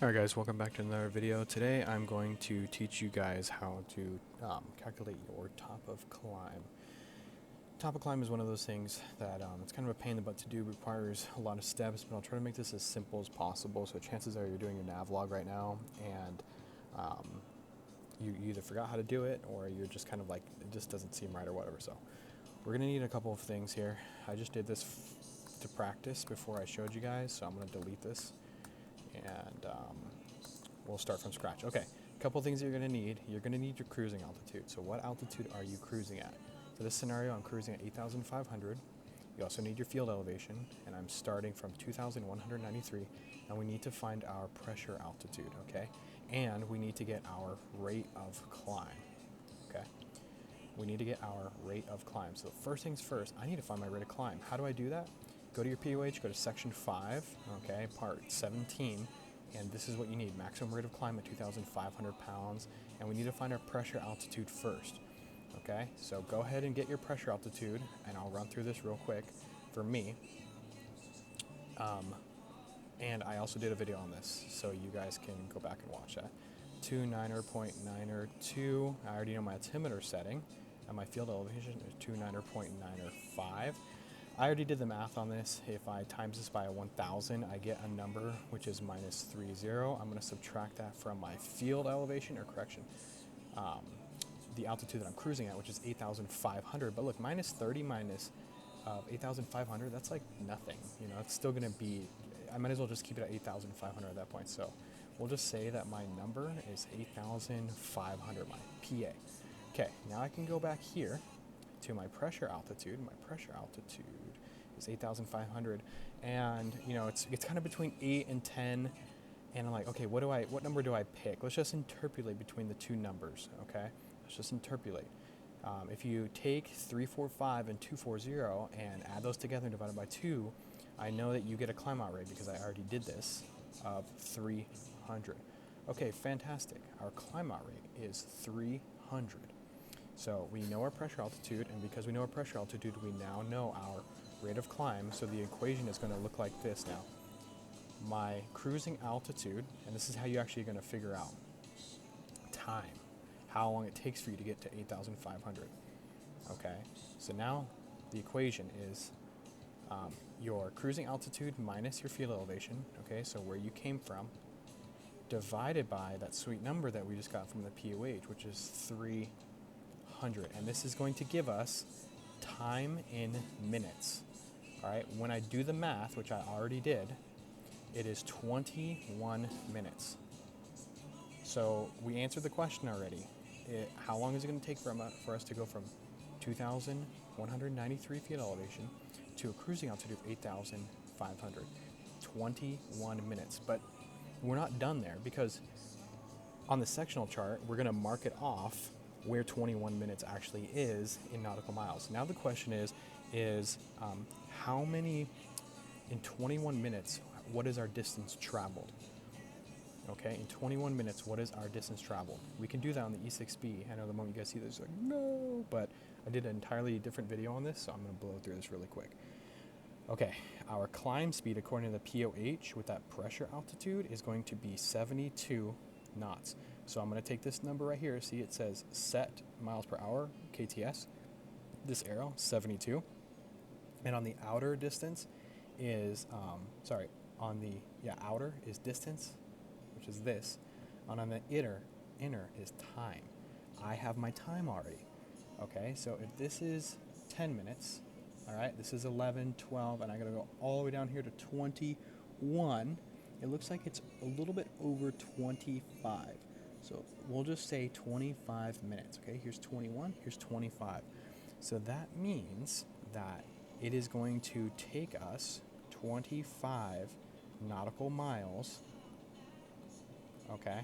Alright guys, welcome back to another video. Today I'm going to teach you guys how to calculate your top of climb. Top of climb is one of those things that it's kind of a pain in the butt to do, requires a lot of steps, but I'll try to make this as simple as possible. So chances are you're doing your nav log right now and you either forgot how to do it or you're just kind of like, it just doesn't seem right or whatever. So we're going to need a couple of things here. I just did this to practice before I showed you guys, so I'm going to delete this. And we'll start from scratch. Okay, a couple things you're going to need. You're going to need your cruising altitude. So what altitude are you cruising at? For this scenario, I'm cruising at 8,500. You also need your field elevation, and I'm starting from 2,193, and we need to find our pressure altitude, okay? And we need to get our rate of climb, okay? We need to get our rate of climb. So first things first, I need to find my rate of climb. How do I do that? Go to your POH, go to section 5, okay, part 17, and this is what you need. Maximum rate of climb at 2,500 pounds, and we need to find our pressure altitude first, okay? So go ahead and get your pressure altitude, and I'll run through this real quick for me. And I also did a video on this, so you guys can go back and watch that. 29.902, I already know my altimeter setting, and my field elevation is 29.905. I already did the math on this. If I times this by 1,000, I get a number which is minus 30. I'm going to subtract that from my field elevation, or correction, the altitude that I'm cruising at, which is 8,500. But look, minus 30 minus 8,500, that's like nothing. You know, it's still going to be, I might as well just keep it at 8,500 at that point. So we'll just say that my number is 8,500, my PA. Okay, now I can go back here to my pressure altitude. My pressure altitude is 8,500, and you know it's kind of between 8 and 10, and I'm like, okay, what number do I pick? Let's just interpolate between the two numbers, okay? Let's just interpolate. If you take 345 and 240 and add those together and divide it by 2, I know that you get a climb out rate, because I already did this, of 300. Okay, fantastic. Our climb out rate is 300. So we know our pressure altitude, and because we know our pressure altitude, we now know our rate of climb. So the equation is going to look like this now. My cruising altitude, and this is how you're actually going to figure out time, how long it takes for you to get to 8,500. Okay, so now the equation is your cruising altitude minus your field elevation, okay, so where you came from, divided by that sweet number that we just got from the POH, which is 300. And this is going to give us time in minutes. All right, when I do the math, which I already did, it is 21 minutes. So we answered the question already. How long is it going to take for us to go from 2,193 feet elevation to a cruising altitude of 8,500? 21 minutes. But we're not done there, because on the sectional chart, we're going to mark it off where 21 minutes actually is in nautical miles. Now the question is how many, in 21 minutes, what is our distance traveled? Okay, in 21 minutes, what is our distance traveled? We can do that on the E6B. I know the moment you guys see this, like, no, but I did an entirely different video on this, so I'm going to blow through this really quick. Okay, our climb speed, according to the POH, with that pressure altitude, is going to be 72 knots. So I'm going to take this number right here. See, it says set miles per hour, KTS. This arrow, 72. And on the outer distance is, outer is distance, which is this. And on the inner is time. I have my time already. Okay, so if this is 10 minutes, all right, this is 11, 12, and I got to go all the way down here to 21. It looks like it's a little bit over 25. So we'll just say 25 minutes, okay? Here's 21, here's 25. So that means that it is going to take us 25 nautical miles, okay,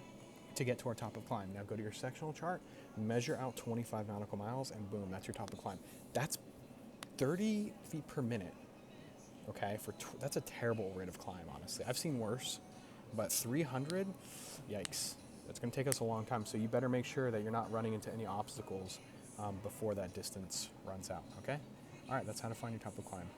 to get to our top of climb. Now go to your sectional chart, measure out 25 nautical miles, and boom, that's your top of climb. That's 30 feet per minute, okay? That's a terrible rate of climb, honestly. I've seen worse, but 300, yikes. It's going to take us a long time, so you better make sure that you're not running into any obstacles before that distance runs out, okay? All right, that's how to find your top of climb.